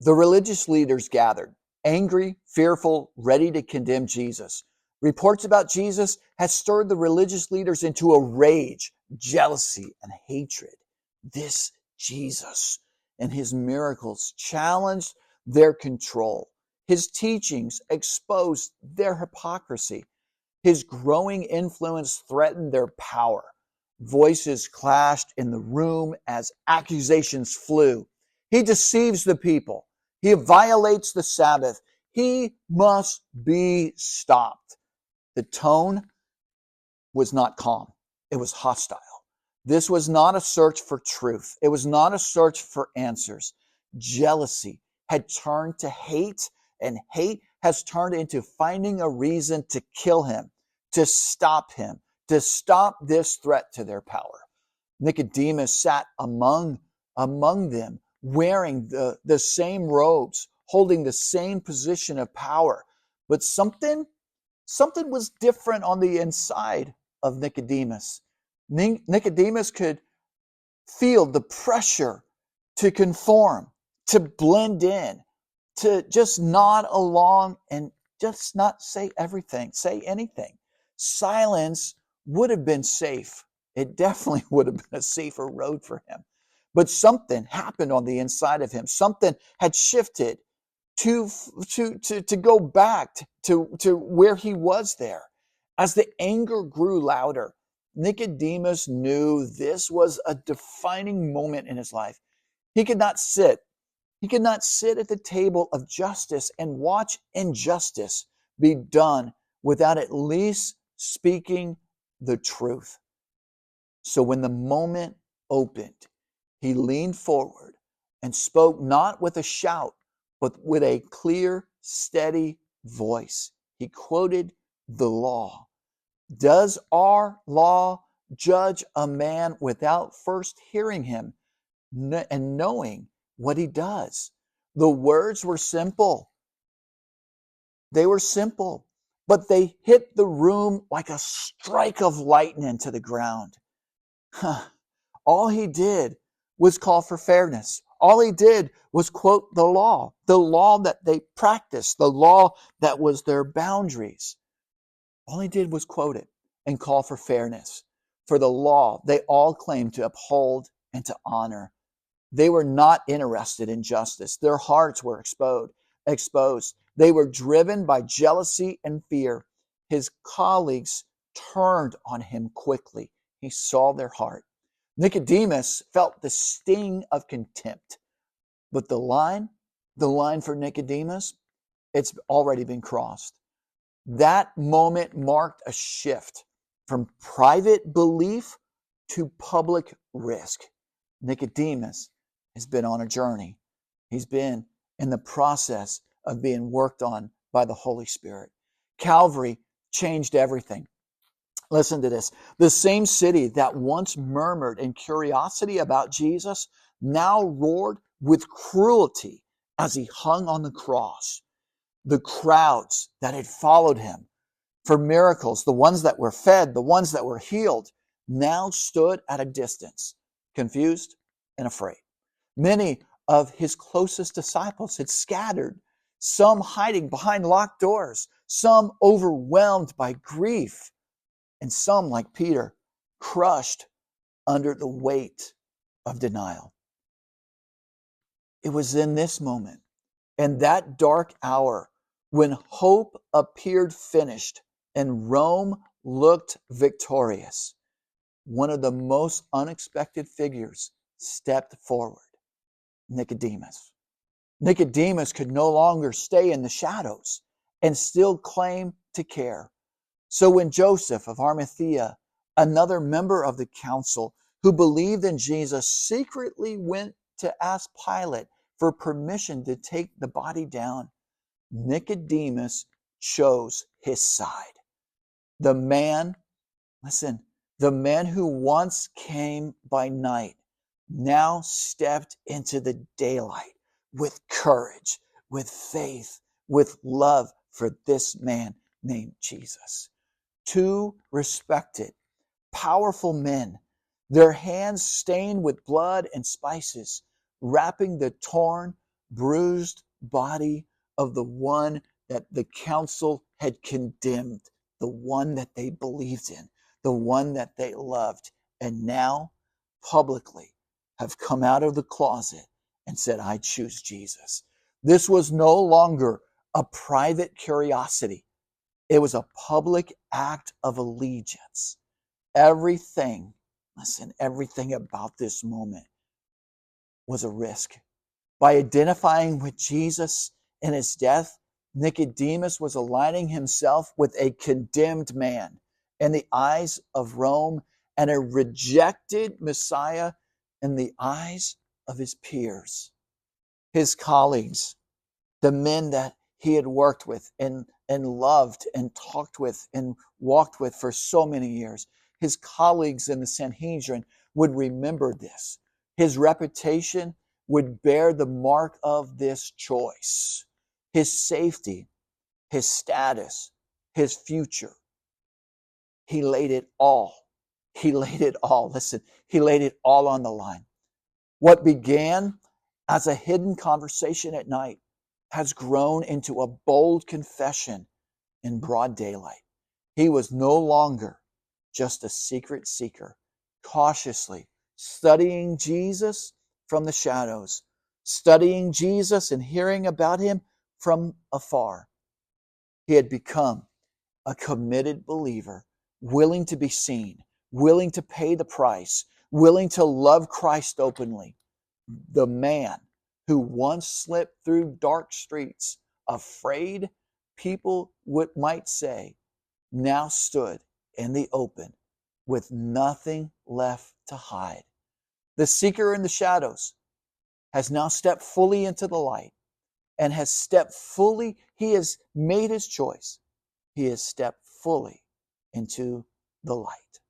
The religious leaders gathered, angry, fearful, ready to condemn Jesus. Reports about Jesus had stirred the religious leaders into a rage, jealousy, and hatred. This Jesus and his miracles challenged their control. His teachings exposed their hypocrisy. His growing influence threatened their power. Voices clashed in the room as accusations flew. He deceives the people. He violates the Sabbath. He must be stopped. The tone was not calm. It was hostile. This was not a search for truth. It was not a search for answers. Jealousy had turned to hate, and hate has turned into finding a reason to kill him, to stop this threat to their power. Nicodemus sat among them, wearing the same robes, holding the same position of power. But something was different on the inside of Nicodemus. Nicodemus could feel the pressure to conform, to blend in, to just nod along and just not say anything. Silence would have been safe. It definitely would have been a safer road for him. But something happened on the inside of him. Something had shifted to go back to where he was there. As the anger grew louder, Nicodemus knew this was a defining moment in his life. He could not sit at the table of justice and watch injustice be done without at least speaking the truth. So when the moment opened, he leaned forward and spoke not with a shout, but with a clear, steady voice. He quoted the law. Does our law judge a man without first hearing him and knowing what he does? The words were simple. They were simple, but they hit the room like a strike of lightning to the ground. All he did was call for fairness. All he did was quote the law that they practiced, the law that was their boundaries. All he did was quote it and call for fairness, for the law they all claimed to uphold and to honor. They were not interested in justice. Their hearts were exposed. They were driven by jealousy and fear. His colleagues turned on him quickly. He saw their heart. Nicodemus felt the sting of contempt. But the line for Nicodemus, it's already been crossed. That moment marked a shift from private belief to public risk. Nicodemus has been on a journey. He's been in the process of being worked on by the Holy Spirit. Calvary changed everything. Listen to this. The same city that once murmured in curiosity about Jesus now roared with cruelty as he hung on the cross. The crowds that had followed him for miracles, the ones that were fed, the ones that were healed, now stood at a distance, confused and afraid. Many of his closest disciples had scattered, some hiding behind locked doors, some overwhelmed by grief, and some, like Peter, crushed under the weight of denial. It was in this moment, in that dark hour, when hope appeared finished and Rome looked victorious, one of the most unexpected figures stepped forward. Nicodemus. Nicodemus could no longer stay in the shadows and still claim to care. So when Joseph of Arimathea, another member of the council who believed in Jesus, secretly went to ask Pilate for permission to take the body down, Nicodemus chose his side. The man who once came by night now stepped into the daylight with courage, with faith, with love for this man named Jesus. Two respected, powerful men, their hands stained with blood and spices, wrapping the torn, bruised body of the one that the council had condemned, the one that they believed in, the one that they loved, and now publicly have come out of the closet and said, I choose Jesus. This was no longer a private curiosity. It was a public act of allegiance. Everything about this moment was a risk. By identifying with Jesus in his death, Nicodemus was aligning himself with a condemned man in the eyes of Rome and a rejected Messiah in the eyes of his peers, his colleagues, the men that he had worked with and loved and talked with and walked with for so many years. His colleagues in the Sanhedrin would remember this. His reputation would bear the mark of this choice. His safety, his status, his future. He laid it all. Listen, he laid it all on the line. What began as a hidden conversation at night has grown into a bold confession in broad daylight. He was no longer just a secret seeker, cautiously studying Jesus from the shadows, studying Jesus and hearing about him from afar. He had become a committed believer, willing to be seen, willing to pay the price, willing to love Christ openly. The man who once slipped through dark streets, afraid people might say, now stood in the open with nothing left to hide. The seeker in the shadows has now stepped fully into the light and he has made his choice. He has stepped fully into the light.